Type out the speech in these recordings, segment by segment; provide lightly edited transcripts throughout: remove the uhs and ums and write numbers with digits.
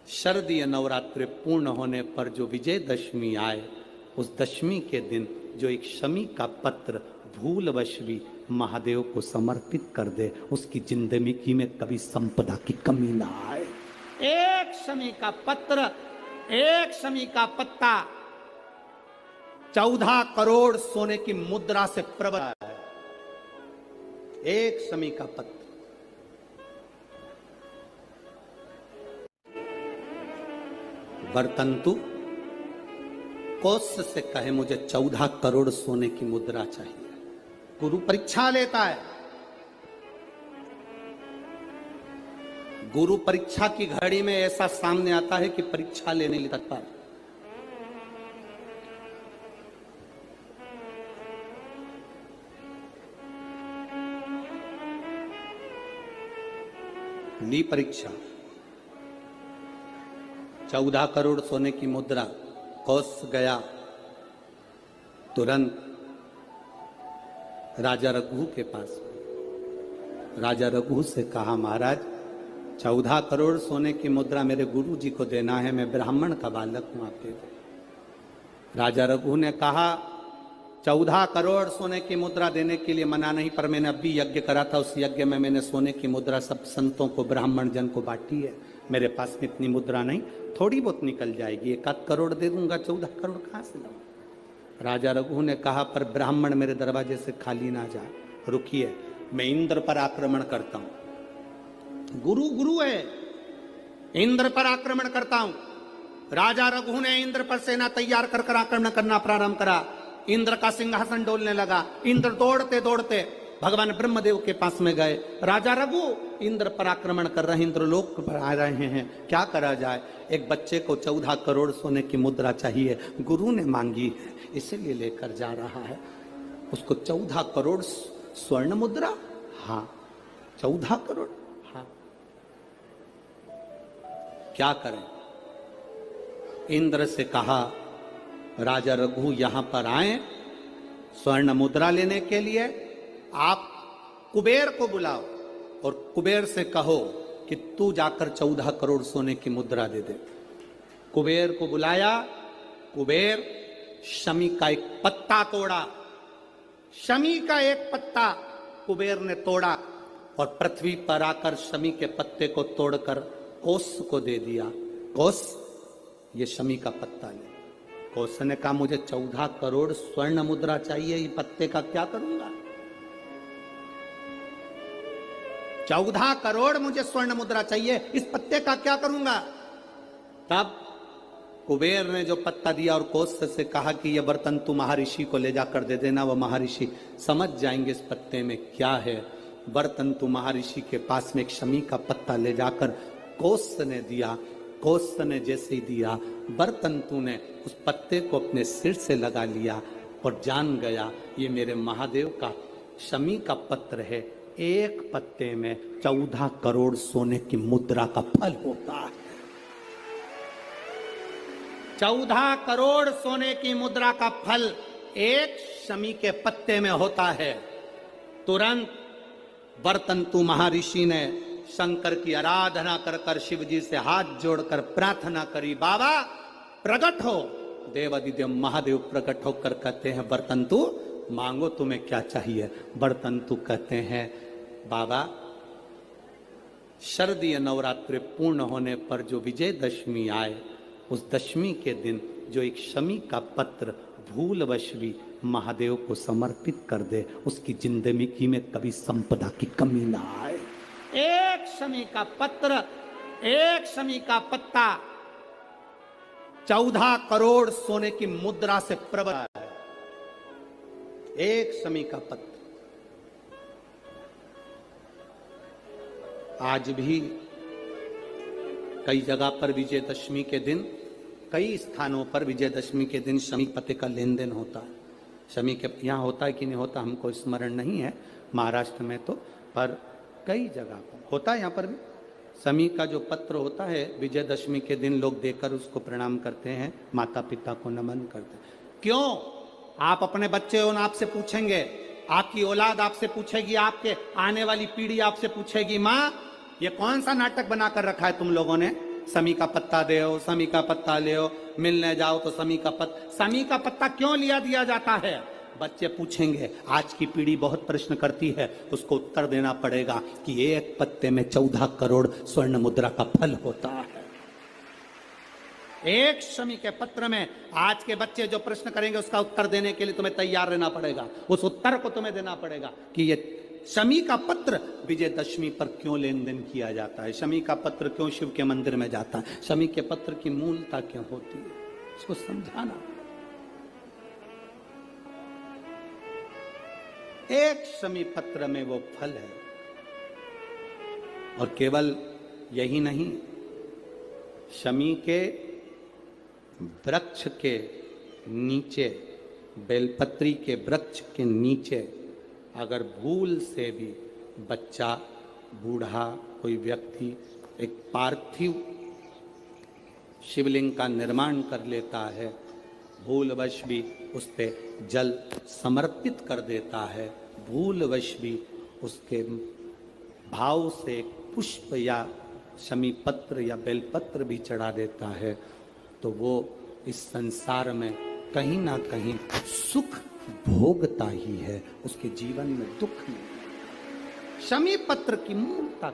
शरदीय नवरात्रि पूर्ण होने पर जो विजयदशमी आए, उस दशमी के दिन जो एक शमी का पत्र भूलवश भी महादेव को समर्पित कर दे, उसकी जिंदगी में कभी संपदा की कमी ना आए। एक शमी का पत्र, एक शमी का पत्ता 14 करोड़ सोने की मुद्रा से प्रबल है। एक शमी का पत्र। बरतंतु कोष से कहे मुझे 14 करोड़ सोने की मुद्रा चाहिए। गुरु परीक्षा लेता है। गुरु परीक्षा की घड़ी में ऐसा सामने आता है कि परीक्षा लेने लगता है। ली परीक्षा, 14 करोड़ सोने की मुद्रा। कौश गया तुरंत राजा रघु के पास। राजा रघु से कहा, महाराज 14 करोड़ सोने की मुद्रा मेरे गुरु जी को देना है, मैं ब्राह्मण का बालक हूं, आप दे दो। राजा रघु ने कहा, 14 करोड़ सोने की मुद्रा देने के लिए मना नहीं, पर मैंने अभी यज्ञ करा था, उस यज्ञ में मैंने सोने की मुद्रा सब संतों को, ब्राह्मण जन को बांटी है। मेरे पास में इतनी मुद्रा नहीं, थोड़ी बहुत निकल जाएगी, 1 करोड़ दे दूंगा, 14 करोड़ कहां से लाऊं? राजा रघु ने कहा, पर ब्राह्मण मेरे दरवाजे से खाली ना जाए, रुकिए, मैं इंद्र पर आक्रमण करता हूं। गुरु गुरु है, इंद्र पर आक्रमण करता हूं। राजा रघु ने इंद्र पर सेना तैयार कर आक्रमण करना प्रारंभ करा। इंद्र का सिंहासन डोलने लगा। इंद्र दौड़ते दौड़ते भगवान ब्रह्मदेव के पास में गए। राजा रघु इंद्र पर आक्रमण कर रहे हैं, इंद्रलोक पर आ रहे हैं, क्या करा जाए? एक बच्चे को 14 करोड़ सोने की मुद्रा चाहिए, गुरु ने मांगी है, इसीलिए लेकर जा रहा है। उसको 14 करोड़ स्वर्ण मुद्रा, हाँ 14 करोड़, हाँ क्या करें? इंद्र से कहा, राजा रघु यहां पर आए स्वर्ण मुद्रा लेने के लिए, आप कुबेर को बुलाओ और कुबेर से कहो कि तू जाकर 14 करोड़ सोने की मुद्रा दे दे। कुबेर को बुलाया। कुबेर शमी का एक पत्ता तोड़ा। शमी का एक पत्ता कुबेर ने तोड़ा और पृथ्वी पर आकर शमी के पत्ते को तोड़कर कोष को दे दिया। कोष, ये शमी का पत्ता ले। कोष ने कहा, मुझे 14 करोड़ स्वर्ण मुद्रा चाहिए, ये पत्ते का क्या करूंगा? 14 करोड़ मुझे स्वर्ण मुद्रा चाहिए, इस पत्ते का क्या करूंगा? तब कुबेर ने जो पत्ता दिया और कोष से कहा कि यह बर्तन तू महर्षि को ले जाकर दे देना, वह महर्षि समझ जाएंगे इस पत्ते में क्या है। बर्तन तू महर्षि के पास में एक शमी का पत्ता ले जाकर कोष ने दिया। कोष ने जैसे ही दिया, बर्तंतु ने उस पत्ते को अपने सिर से लगा लिया और जान गया ये मेरे महादेव का शमी का पत्र है। एक पत्ते में 14 करोड़ सोने की मुद्रा का फल होता है। 14 करोड़ सोने की मुद्रा का फल एक शमी के पत्ते में होता है। तुरंत बर्तंतु महर्षि ने शंकर की आराधना कर कर शिव जी से हाथ जोड़कर प्रार्थना करी, बाबा प्रकट हो। देवादिदेव महादेव प्रकट होकर कहते हैं, बर्तंतु मांगो, तुम्हें क्या चाहिए? बर्तंतु कहते हैं, बाबा शरदीय नवरात्रि पूर्ण होने पर जो विजयदशमी आए, उस दशमी के दिन जो एक शमी का पत्र भूलवश भी महादेव को समर्पित कर दे, उसकी जिंदगी में कभी संपदा की कमी ना आए। एक शमी का पत्र, एक शमी का पत्ता 14 करोड़ सोने की मुद्रा से प्रबल है। एक शमी का पत्र। आज भी कई जगह पर विजयदशमी के दिन, कई स्थानों पर विजयदशमी के दिन शमी पत्ते का लेन देन होता है। शमी के यहाँ होता है कि नहीं होता हमको स्मरण नहीं है, महाराष्ट्र में तो, पर कई जगह पर होता है। यहाँ पर भी शमी का जो पत्र होता है, विजयदशमी के दिन लोग देकर उसको प्रणाम करते हैं, माता पिता को नमन करते हैं। क्यों? आप अपने बच्चे हो, आपसे पूछेंगे, आपकी औलाद आपसे पूछेगी, आपके आने वाली पीढ़ी आपसे पूछेगी, माँ ये कौन सा नाटक बनाकर रखा है तुम लोगों ने? समी का पत्ता दे, समी का पत्ता ले, मिलने जाओ तो समी का पत्ता क्यों लिया दिया जाता है? बच्चे पूछेंगे, आज की पीढ़ी बहुत प्रश्न करती है, उसको उत्तर देना पड़ेगा कि एक पत्ते में 14 करोड़ स्वर्ण मुद्रा का फल होता है। एक शमी के पत्र में आज के बच्चे जो प्रश्न करेंगे उसका उत्तर देने के लिए तुम्हें तैयार रहना पड़ेगा। उस उत्तर को तुम्हें देना पड़ेगा कि ये शमी का पत्र विजयदशमी पर क्यों लेन देन किया जाता है, शमी का पत्र क्यों शिव के मंदिर में जाता है, शमी के पत्र की मूलता क्यों होती है, इसको समझाना। एक शमी पत्र में वो फल है। और केवल यही नहीं, शमी के वृक्ष के नीचे, बेलपत्री के वृक्ष के नीचे अगर भूल से भी बच्चा, बूढ़ा, कोई व्यक्ति एक पार्थिव शिवलिंग का निर्माण कर लेता है, भूलवश भी उस पे जल समर्पित कर देता है, भूलवश भी उसके भाव से पुष्प या शमी पत्र या बेलपत्र भी चढ़ा देता है, तो वो इस संसार में कहीं ना कहीं सुख भोगता ही है, उसके जीवन में दुख नहीं। शमी पत्र की मूलता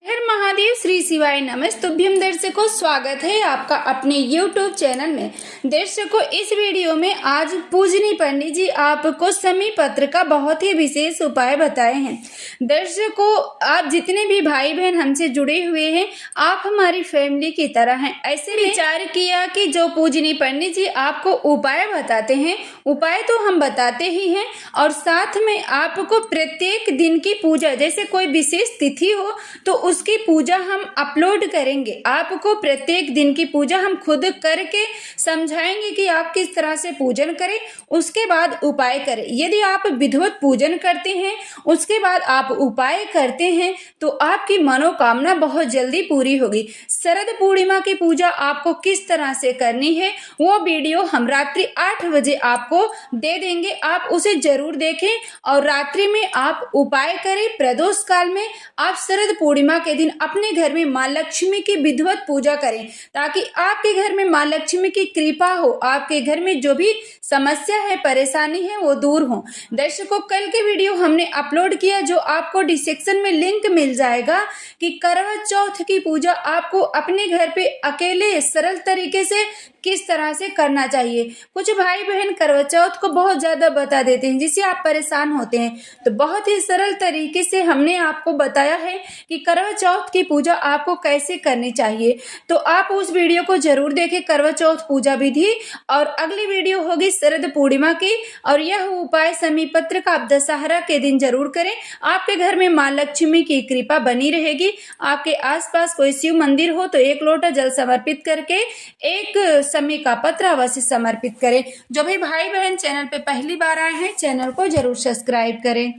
हर महादेव, श्री शिवाय नमस्तुभ्यम। दर्शकों, स्वागत है आपका अपने YouTube चैनल में। दर्शकों, इस वीडियो में आज पूजनी पंडित जी आपको शमी पत्र का बहुत ही विशेष उपाय बताए हैं। दर्शकों, आप जितने भी भाई बहन हमसे जुड़े हुए हैं, आप हमारी फैमिली की तरह हैं। ऐसे विचार किया कि जो पूजनी पंडित जी आपको उपाय बताते हैं, उपाय तो हम बताते ही हैं, और साथ में आपको प्रत्येक दिन की पूजा, जैसे कोई विशेष तिथि हो तो उसकी पूजा हम अपलोड करेंगे। आपको प्रत्येक दिन की पूजा हम खुद करके समझाएंगे कि आप किस तरह से पूजन करें, उसके बाद उपाय करें। यदि आप विधिवत पूजन करते हैं, उसके बाद आप उपाय करते हैं, तो आपकी मनोकामना बहुत जल्दी पूरी होगी। शरद पूर्णिमा की पूजा आपको किस तरह से करनी है, वो वीडियो हम रात्रि 8 बजे आपको दे देंगे। आप उसे जरूर देखें और रात्रि में आप उपाय करें। प्रदोष काल में आप शरद पूर्णिमा के दिन अपने घर में माँ लक्ष्मी की विधिवत पूजा करें, ताकि आपके घर में माँ लक्ष्मी की कृपा हो, आपके घर में जो भी समस्या है, परेशानी है, वो दूर हो। दर्शकों, कल के वीडियो हमने अपलोड किया, जो आपको डिस्क्रिप्शन में लिंक मिल जाएगा, कि करवा चौथ की पूजा आपको अपने घर पे अकेले सरल तरीके से किस तरह से करना चाहिए। कुछ भाई बहन करवा चौथ को बहुत ज्यादा बता देते हैं, जिससे आप परेशान होते हैं, तो बहुत ही सरल तरीके से हमने आपको बताया है कि करवा चौथ की पूजा आपको कैसे करनी चाहिए। तो आप उस वीडियो को जरूर देखें, करवा चौथ पूजा विधि। और अगली वीडियो होगी शरद पूर्णिमा की, और यह उपाय शमी पत्र का आप दशहरा के दिन जरूर करें। आपके घर में माँ लक्ष्मी की कृपा बनी रहेगी। आपके आसपास कोई शिव मंदिर हो तो 1 लोटा जल समर्पित करके एक शमी का पत्र अवश्य समर्पित करें। जो भी भाई बहन चैनल पे पहली बार आए हैं, चैनल को जरूर सब्सक्राइब करें।